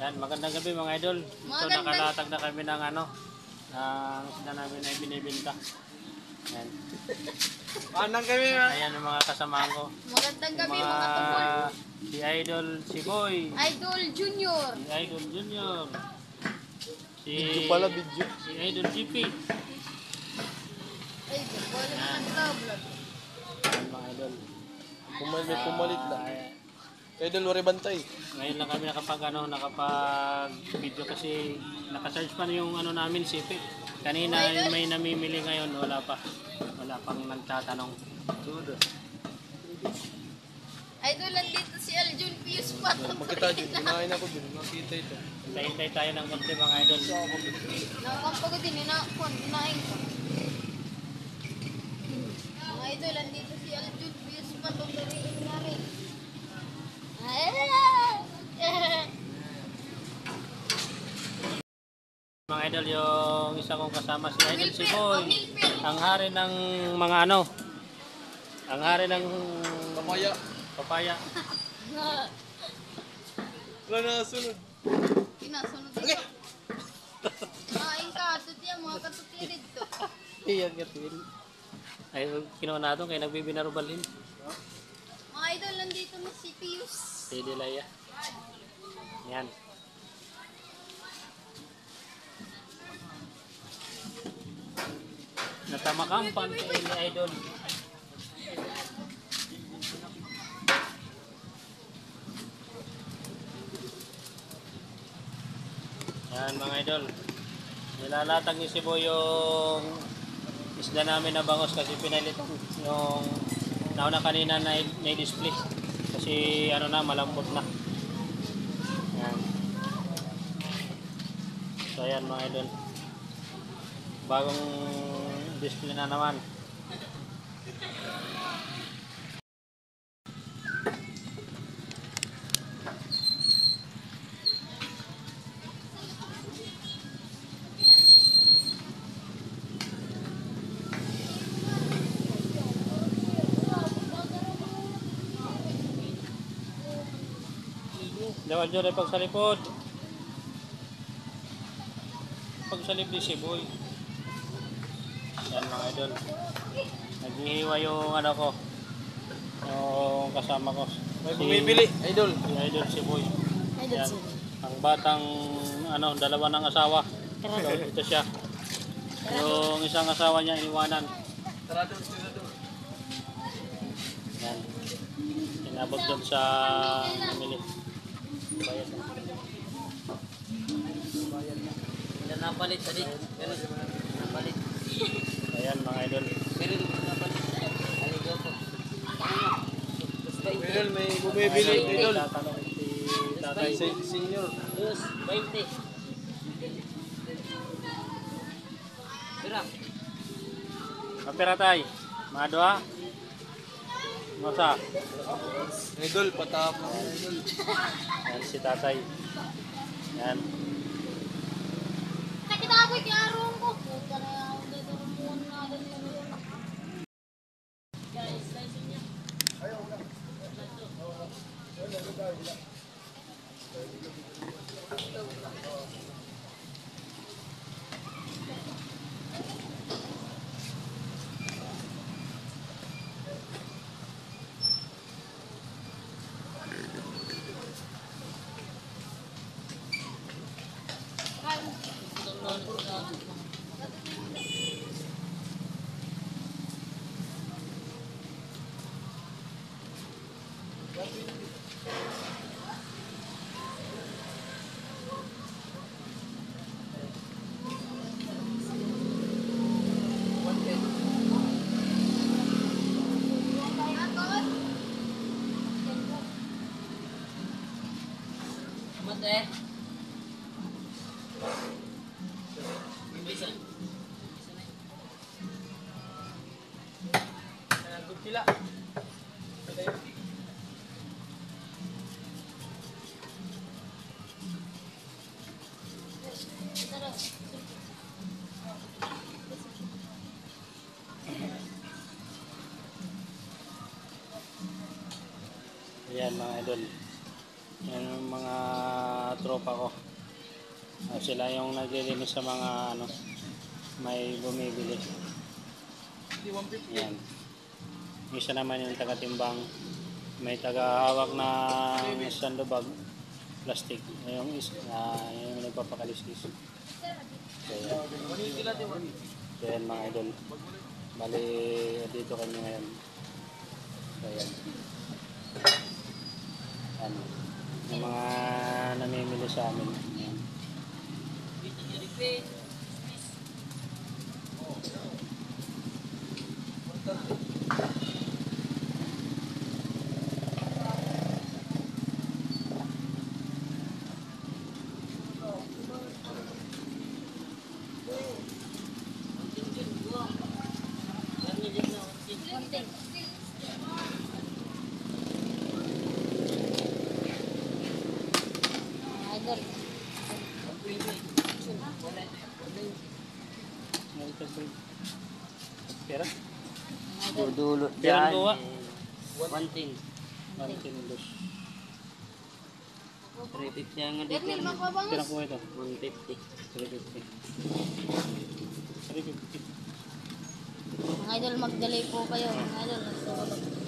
Yan, magandang gabi mga idol. Ito nakalatag na kami ng ano, ng isda namin ay binibinta. Yan. Anong kami ha? Ayan ang mga kasamahan ko. Magandang gabi Mga mga tungkol. si Idol, si Boy, Idol Junior. si Idol Junior, si Video pala, video. si Idol GP. Ay, wala naman tablet. Yan mga idol. Pumalit lang. Ayan. Kaya idol, wari bantay. Ngayon lang kami nakapag video kasi naka-search pa yung ano namin CP. Kanina may namimili, ngayon wala pang nagtatanong. Idol, nandito si Aljun Pius Pato. Makita dyan, kinain ako dun. Nakita ito. Hintay tayo ng konti mga idol. Nakakampo ko din, inain ko. Mga idol, nandito si Aljun Pius Pato. Dariin namin. Mga idol, yung isa kong kasama si Idol si Boy. Ang hari ng mga ano. Ang hari ng Papaya. papaya. Wala na sunod. Pinasunod ito. Kain ka, tutya, mga katutya dito. Iyan katil. Ay, kinuha natin kaya nagbibinarubalin. Mga idol, nandito na si Pius. Si Delaya. Yan. Natamakampan kay ni Idol. Yan mga idol. Nilalatag ni Sibo yung isda namin na bangos kasi pinalitan yung nauna kanina na display kasi ano na, malambot na. Yan. So yan mga idol. Bagong display na naman. Dawal dyan ay pagsalipod. Pagsalip di si Boy. Yan mga idol. Naghihiwa yung ano ko. Yung kasama ko. May bumibili, idol. Si Idol si Boy. Idol Yan. si Ang batang ano, dalawa ng asawa. So, ito siya. Yung isang asawa niya iniwanan. Tara doon, tira doon. Yan. Inabot doon sa namili. Bayad na. Hindi napalit tadi. Pero napalit. Ayan mga idol. Pero napalit. Aligaw po. Idol, may bumibili, idol. Tatanong si tatay. Senior. Dos, 20. Pira. Kapira tay. Mga dua. Ngosa. Idol, patapos. Idol. Yan si tatay. Yan. Nakita ako yung arong ko. Puta na ako dito rumuan na dito. Guys, slice niya. Mate. Bisa. Nandun sila. Ayan mga idol. Yan ang mga tropa ko. Sila yung naglilinis sa mga ano, may bumibili. Yan. Isa naman yung taga-timbang. May taga-hawak ng sandubag, plastic. Yung yung nagpapakaliskis. So yan mga idol. Bali, dito kami ngayon. So yan. Ano, yung mga namimili sa amin. Yan. Idol. Pera? Dudulot Pera dyan. kuha. 110. 110 dos. 350 ang nga dito. Dernil, makuha Pera bangos. kuha ito. 150. 350. 350. Mga idol, mag-delay po kayo. Mga idol, nagtulog.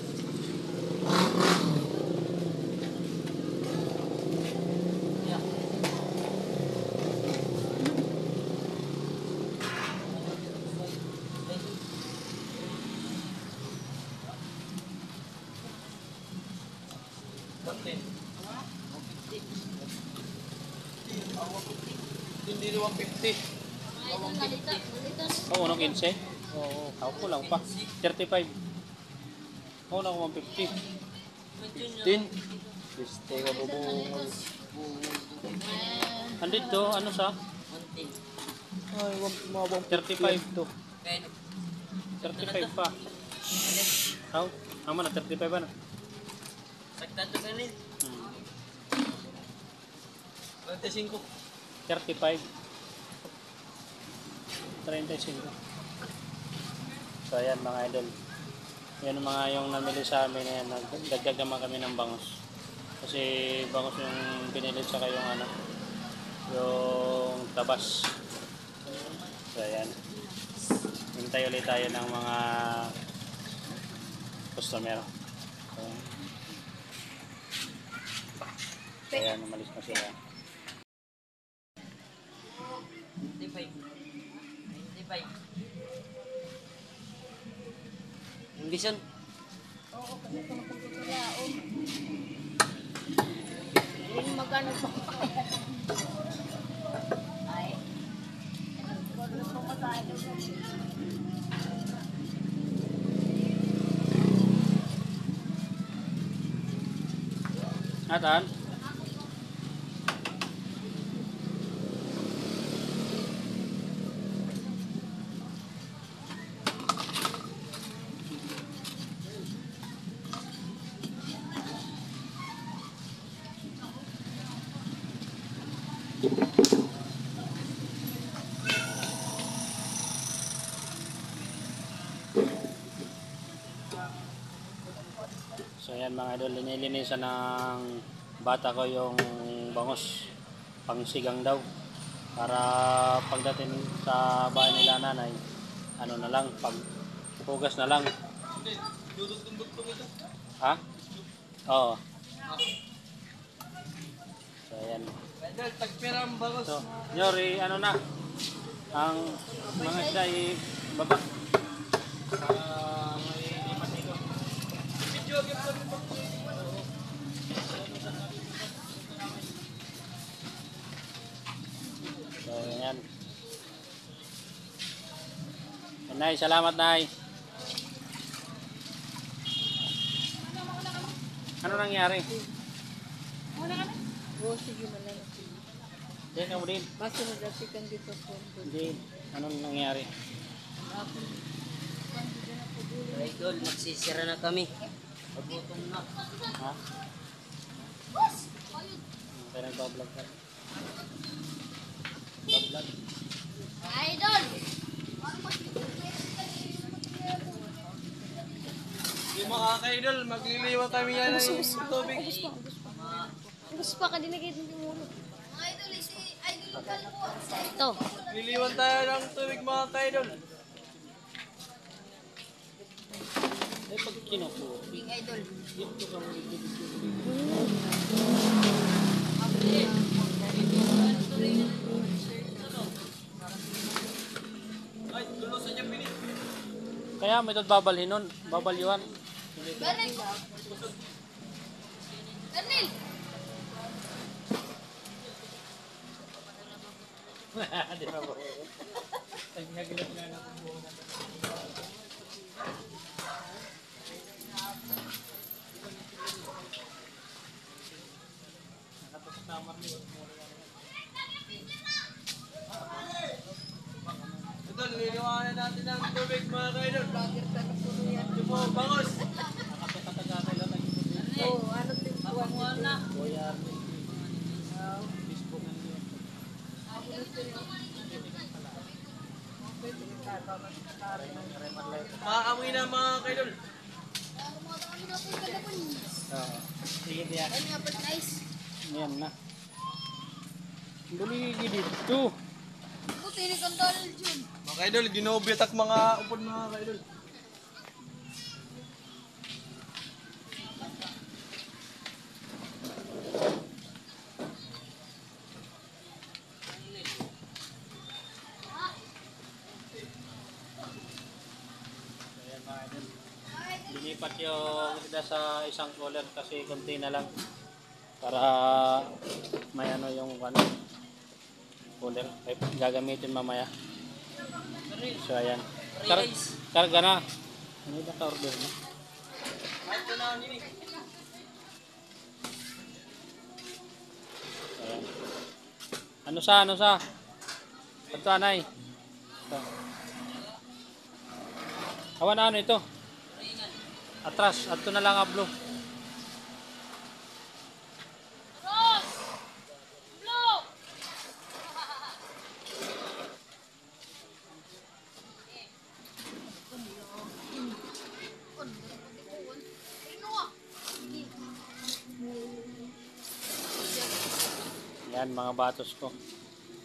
Hindi na 150. Mga idol, nalito. Nalito. Oo, no, 15? Oo, ako ko lang pa. 35. Oo, na 150. 10. Piste ka bubong. Andito, ano sa? 110. Ay, mga 35 to. Kaya 35 pa. How? Tama na, 35 ba na? sakta to kanin. 35. 35. 35. So ayan mga idol. Yan mga yung namili sa amin. Ayan, nagdagdag naman kami ng bangos. Kasi bangos yung pinilit sa yung ano, yung tabas. So ayan. Hintay ulit tayo ng mga customer. So ayan, umalis na sila. 95. 95. Ang bison. Oo, kasi ito nakapagkakalaon. Hindi magkano pa. Ay. Wala po masaya. Atan? So yan mga idol, linilinisan ng bata ko yung bangos, pangsigang daw. Para pagdating sa bahay nila nanay, ano na lang, paghugas na lang. Ha? Oo. So yan. Idol, tagpira ang bangos. So, Nyori, ano na, ang mga isda ay baba. May 5 kilo. Video, give ko rin ba? So yan. Nay, salamat Nay. Ano nangyari? Oo, sige mo lang. Diyan ka mo din. Basta nagdasi kang dito po. Hindi. Ano nangyari? Idol, magsisira na kami. Pagutom na. Ha? Kaya nagbablog ka. Bablog. Idol! Yung mga ka-idol, magliliwa kami yan ng tubig. Gusto pa ka dinigit ng timulo. Ito. Liliwan tayo ng tubig mga ka-idol. Eh, pag kinukuha. Big idol. Dito ka mo. Ay, lulusan niya pinit. Kaya may doon babalhin nun. Babalyuhan. Ganil. Ganil. Di ba po? Nagagilap na lang ang buo na. Nakapagsamar niyo. Idol, liliwanan natin ng tubig mga ka-idol. Yung mga bangos. Nakapagtatagakay lang ang Oo, ano tintuan na? Kuya Armin. Facebook na niyo. Makakamoy na mga ka-idol. Ano natin kalapon? Oo. Sige diyan. Ay, nga but nice. Yan na. Buligi dito. Puti ni Kandal Jun. Mga ka-idol, ginobitak mga upod mga ka-idol. Ayan mga idol. Linipat yung isa sa isang cooler kasi konti na lang para may ano yung ano cooler ay gagamitin mamaya. So ayan. Karga na. Ano ba ka order na? Ito na ang ini. Ayan. Ano sa? Ito anay. Ito. Awan na ano ito? Atras, ato na lang ablo. Ross! Blue! Yan mga batos ko.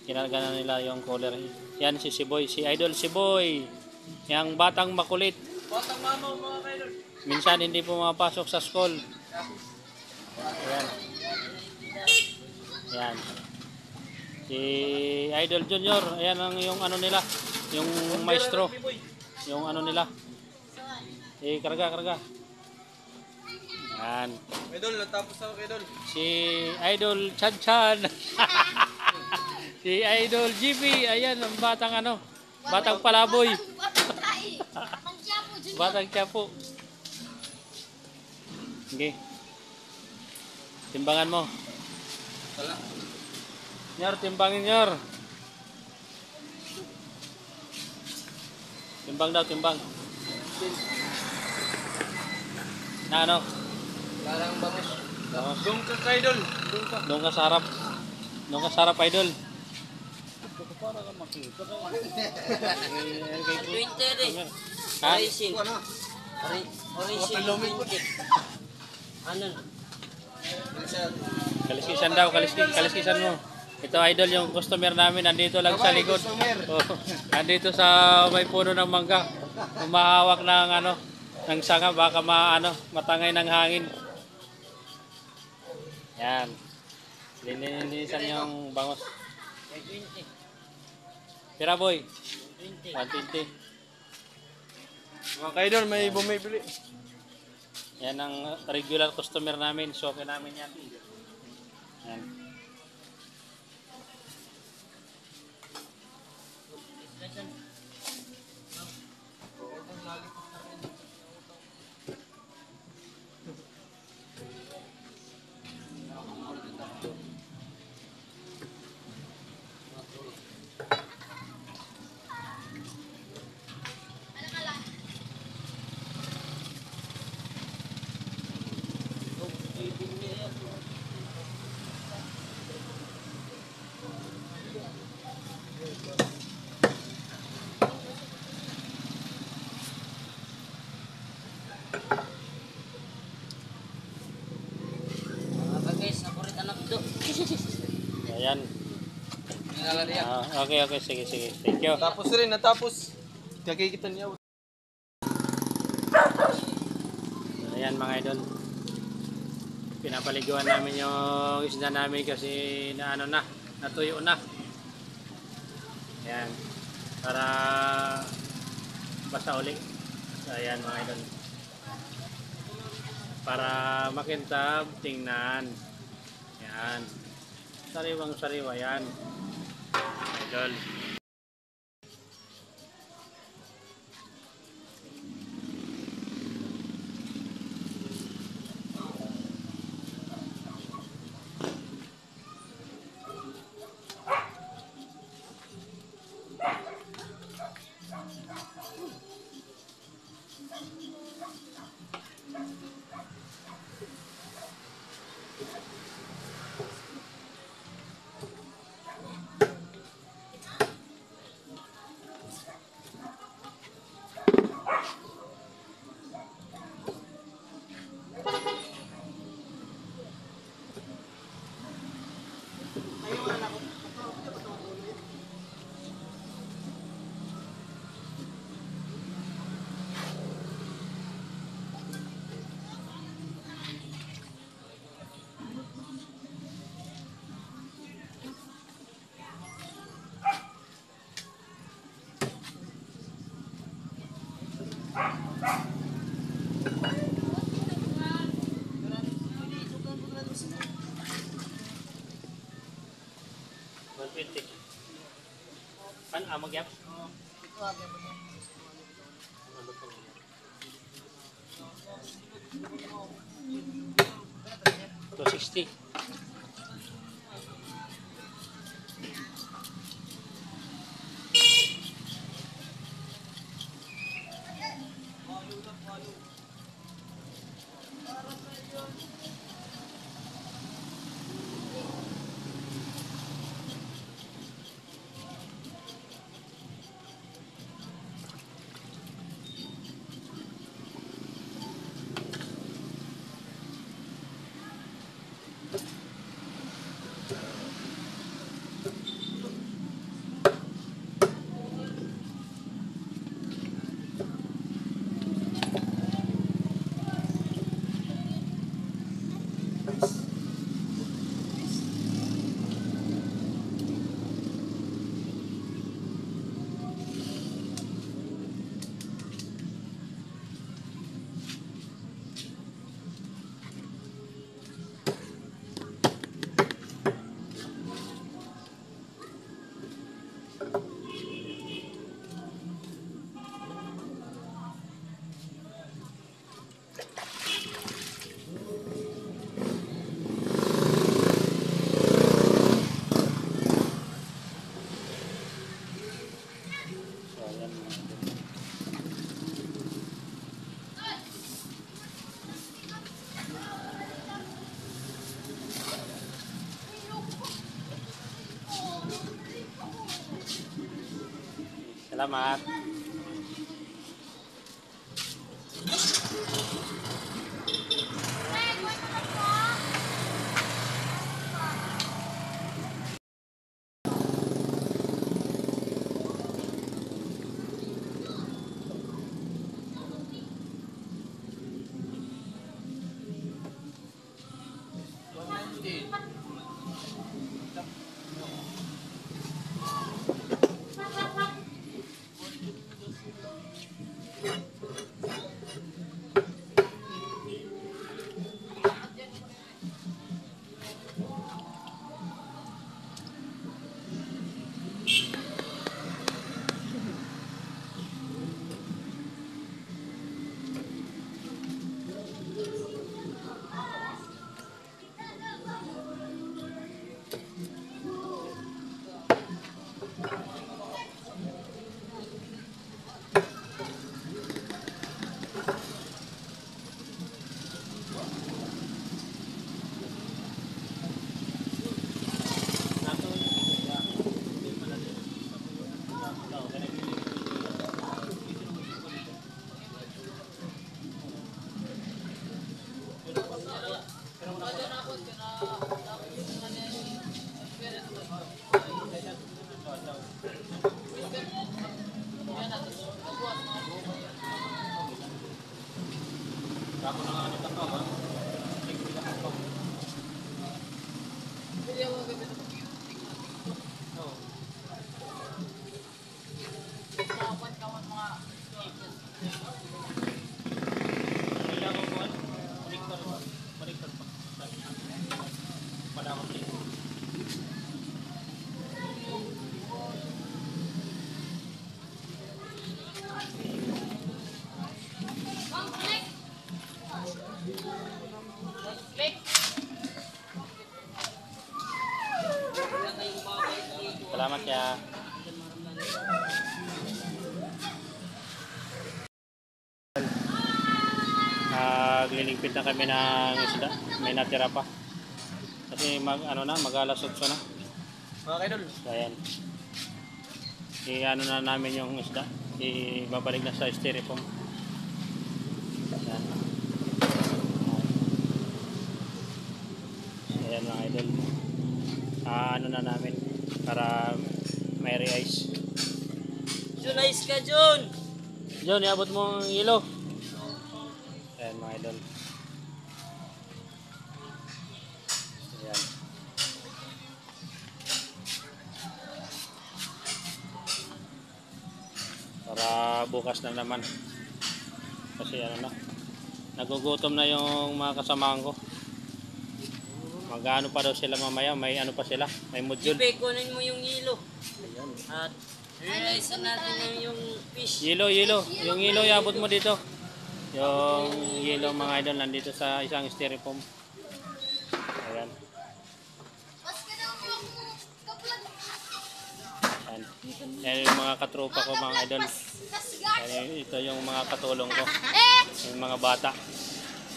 Kinarga na nila yung cooler. Yan si Siboy, si Idol Siboy. Yang batang makulit. Batang mamaw mga ka-idol. Minsan hindi pumapasok sa school. Ayan. Yan. Si Idol Junior, ayan ang yung ano nila, yung maestro, yung ano nila. Karga. Yan. Idol, natapos ako idol. Si Idol Chan. Si Idol GB, ayan ang batang ano, batang palaboy. Batang tayo. Batang Quiapo, Junior. Batang Quiapo. Okay. Timbangan mo. Wala. Nyor, timbangin Nyor. Timbang daw, timbang. Na ano? Larang bangos. Bangos. Doon ka ka-idol. Doon ka sa harap. Doon ka sa harap, Idol. Para ka makita. 20 rin. Ha? Origin. Origin. Ano? Kaliskisan daw, kaliskisan mo. Ito Idol, yung customer namin nandito lang sa likod. Oh, nandito sa may puno ng mangga. Umahawak ng ano, ng sanga baka matangay ng hangin. Yan. Linisan yung bangos. 20. Tira boy. 20. 120. Mga ka-idol, may bumibili. Yan ang regular customer namin. Soke namin yan. Yan. Mga guys, nakurit anak do. Ayan. Nala niya. Okay, okay. Sige, sige. Thank you. Tapos rin, natapos. Kakikita niya. Ayan mga idol. Pinapaliguan namin yung isda namin kasi na ano na, natuyo na. Ayan. Para basa uli. So, ayan mga idol. Para makintab, tingnan. Ayan. Sariwang sariwa yan. Idol. Pan amag yap? $260. Salamat. Ako na nga ano ito ba? Tigbilang ako. Oo. Kailangan ko buwan. Baliktad pa. Baliktad pa. Wala akong tingin. Salamat ya. Nagliligpit na kami ng isda. May natira pa. Kasi mag-alas 8 na. Mga kaidol. So, ayan. I-ano na namin yung isda. Ibabalik na sa styrofoam. Ayan. Ayan mga idol. Ano na namin para may re-ice. Jun, ayos ka, Jun! John, iabot mo ang ilo. Ayan mga idol. Ayan. Para bukas na naman. Kasi nagugutom na yung mga kasamahan ko. Mag-ano pa daw sila mamaya, may ano pa sila, may module. Jipe, kunin mo yung hilo. At realize natin yung fish. Yelo. Yung yelo iabot mo dito. Yung yelo mga idol nandito sa isang styrofoam. Ayan. Mas ka daw yung kaplan. Ayan. Yan yung mga katropa ko mga idol. Kasgas. Ayan, ito yung mga katulong ko. Yung mga bata.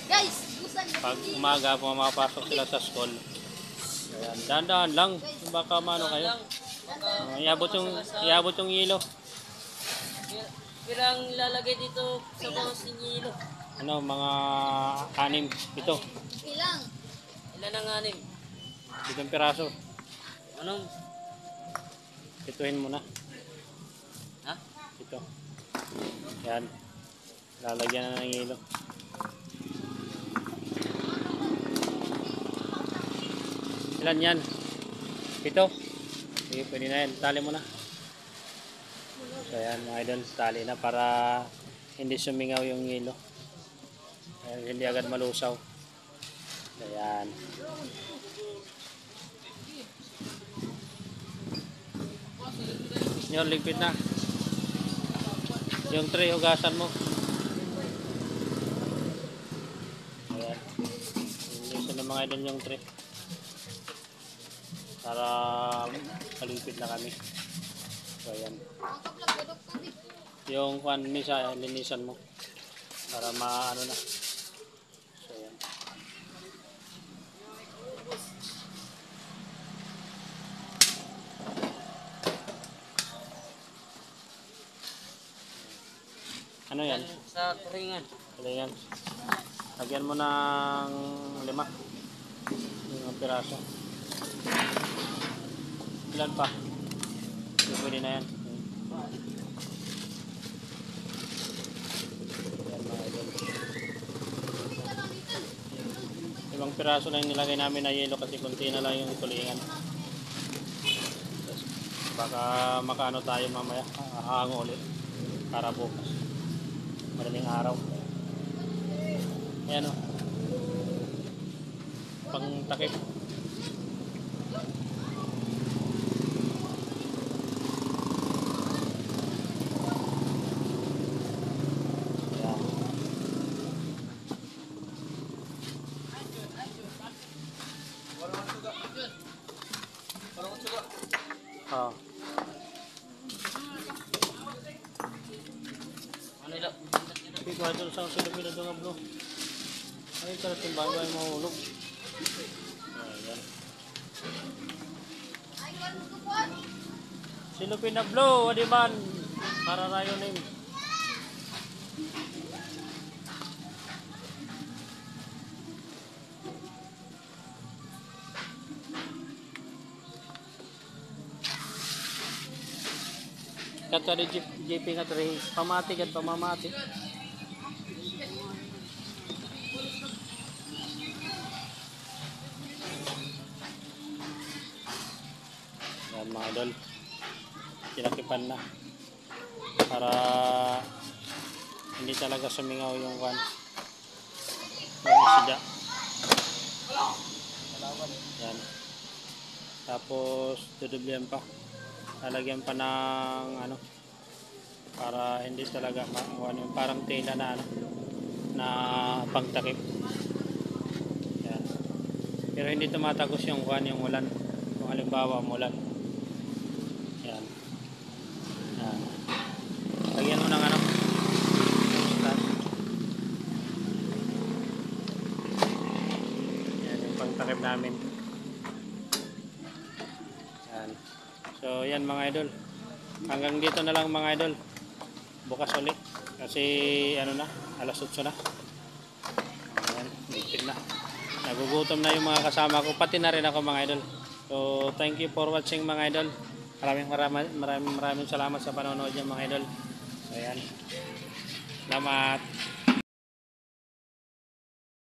Guys, busan na. Pag umaga pumapasok sila sa school. Ayan. Dahan-dahan lang. Baka mano kayo. Iabot yung yelo. Pirang lalagay dito sa bangos ng hilo. Mga 6, 7. Ilang. Ilan ang anim? 7 piraso. Anong? Ituhin mo na. Ha? Ito. Yan. Lalagyan na ng yelo. Ilan yan? 7. Sige, pwede na yan. Tali mo na. So yan mga idol, tali na para hindi sumingaw yung yelo. Hindi agad malusaw. So yan. Yun, ligpit na. Yung tray, hugasan mo. Ayan. Linisan ng mga idol yung tray. Para kaligpit na kami. So ayan. Ang kaplan, gadok tubig. Yung misa, linisan mo. Para maano na. So ayan. Ano yan? Sa turingan. Ano yan? Lagyan mo ng 5. Yung piraso. Ilan pa? Hindi pwede na yan. Yan mga idol. 5 piraso lang nilagay namin na yelo kasi kunti na lang yung tulingan. Baka makaano tayo mamaya. Hango ulit. Para bukas. Madaling araw. Ayan o. Pang takip. Ayan. Oh. Ano ilo? Hindi ko ito sa Pilipino doon nga bro. Ay, ito natin bago ay mahulog. Ayan. Ay, ganun ko po. Silupin na blow, di man? Para rayo name. Kato di JP nga rin, pamati kat pamamati. Yan mga idol. Tinakipan na. Para hindi talaga sumingaw yung kwan. Yung isda. Yan. Tapos dudublihan pa. Lalagyan pa ng ano para hindi talaga yung parang tela na ano na pangtakip. Yan. Pero hindi tumatagos yung kwan, yung ulan. Kung halimbawa umulan. Yan. Yan. Lagyan mo ng ano. Yan yung pangtakip namin. Yan. So yan mga idol. Hanggang dito na lang mga idol. Bukas ulit. Kasi ano na, alas 8 na. Ayan, bitin na. Nagugutom na yung mga kasama ko. Pati na rin ako mga idol. So thank you for watching mga idol. Maraming salamat sa panonood niyo mga idol. So ayan. Salamat.